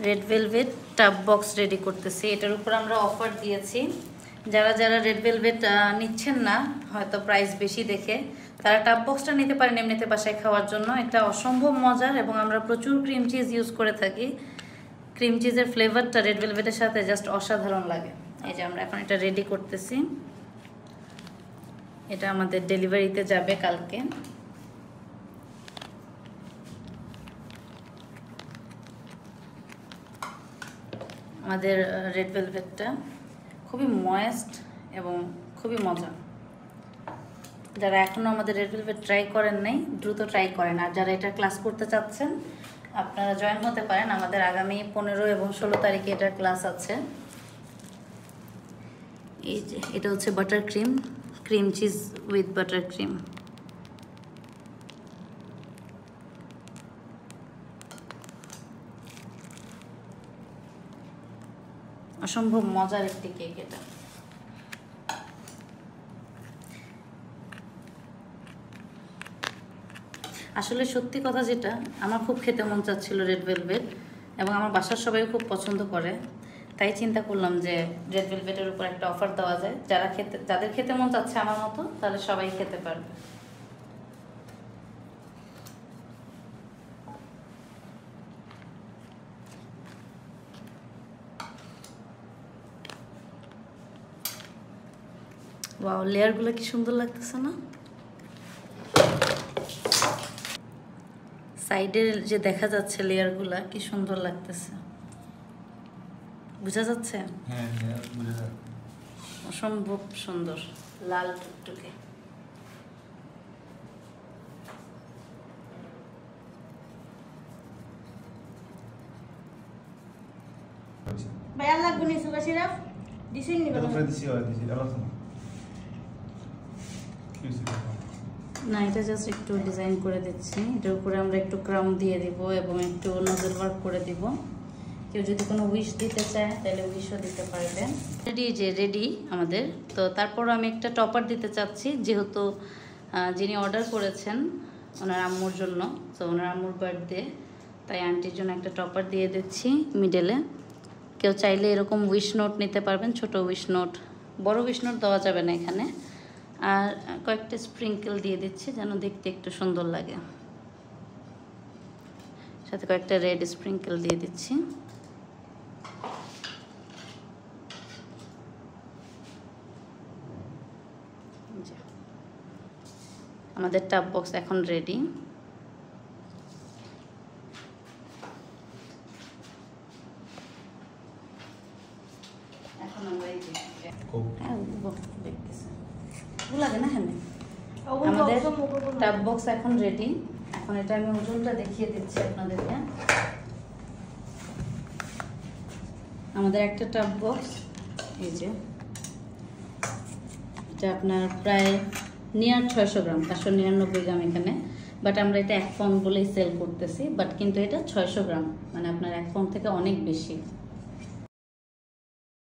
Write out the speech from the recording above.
Red velvet tub box ready করতেছি। এটার উপর আমরা অফার দিয়েছি। যারা যারা রেড ভেলভেট নিচ্ছেন না হয়তো প্রাইস বেশি দেখে, তারা টাব বক্সটা নিতে পারেন এমনিতে বাসায় খাওয়ার জন্য। এটা অসম্ভব মজার এবং আমরা প্রচুর ক্রিম চিজ ইউজ করে থাকি। ক্রিম চিজের ফ্লেভারটা রেড ভেলভেটের সাথে জাস্ট অসাধারণ লাগে। এই যে আমরা এখন এটা রেডি করতেছি। এটা আমাদের ডেলিভারিতে যাবে কালকে। আমাদের রেড ভেলভেটটা খুবই ময়েস্ট এবং খুবই মজা। যারা এখনও আমাদের রেড ভেলভেট ট্রাই করেন নাই দ্রুত ট্রাই করেন। আর যারা এটা ক্লাস করতে চাচ্ছেন আপনারা জয়েন হতে পারেন। আমাদের আগামী 15 এবং 16 তারিখে এটার ক্লাস আছে। এই যে এটা হচ্ছে butter cream, cream cheese with butter cream. অসম্ভব মজার একটি কেক এটা। আসলে সত্যি কথা যেটা, আমার খুব খেতে মন চাচ্ছিল রেড ভেলভেট এবং আমার বাসার সবাই খুব পছন্দ করে। তাই চিন্তা করলাম যে রেড ভেলভেটের উপর একটা অফার দেওয়া যায়। যাদের খেতে মন চাচ্ছে আমার মতো, তাহলে সবাই খেতে পারবে। ওয়াও, লেয়ারগুলো কি সুন্দর লাগতেছে না? সাইডের যে দেখা যাচ্ছে লেয়ারগুলা কি সুন্দর লাগতেছে, বোঝা যাচ্ছে? হ্যাঁ, বোঝা যাচ্ছে। অসম্ভব সুন্দর, লাল টুকটুকে। Bayar lagu nih suka sirap di sini Itu kalau prediksi ya di sini langsung. না, এটা জাস্ট একটু ডিজাইন করে দিচ্ছি। এটার উপরে আমরা একটু ক্রাউন দিয়ে দিব এবং একটু নজল ওয়ার্ক করে দিব। কেউ যদি কোনো উইশ দিতে চায় তাহলে উইশও দিতে পারবে। রেডি আমাদের। তো তারপর আমি একটা টপার দিতে চাচ্ছি, যেহেতু যিনি অর্ডার করেছেন ওনার আম্মুর জন্য, তো ওনার আম্মুর বার্থডে, তাই আন্টির জন্য একটা টপার দিয়ে দিচ্ছি মিডলে। কেউ চাইলে এরকম উইশ নোট নিতে পারবেন, ছোট উইশ নোট, বড় উইশ নোট দেওয়া যাবে না এখানে। আর কয়েকটা স্প্রিঙ্কেল দিয়ে দিচ্ছি যেন দেখতে একটু সুন্দর লাগে। সাথে কয়েকটা রেড স্প্রিঙ্কেল দিয়ে দিচ্ছি। আমাদের টাব বক্স এখন রেডি। এখন আমরা এই লাগে না, হ্যাঁ আমাদের টাব বক্স এখন রেডি। এখন এটা আমি ওজনটা দেখিয়ে দিচ্ছি আপনাদেরকে। আমাদের একটা টাব বক্স, এই যে এটা আপনার প্রায় নিয়ার 600 গ্রাম, 599 গ্রাম এখানে। বাট আমরা এটা 1 পাউন্ড বলেই সেল করতেছি, বাট কিন্তু এটা 600 গ্রাম, মানে আপনার 1 পাউন্ড থেকে অনেক বেশি।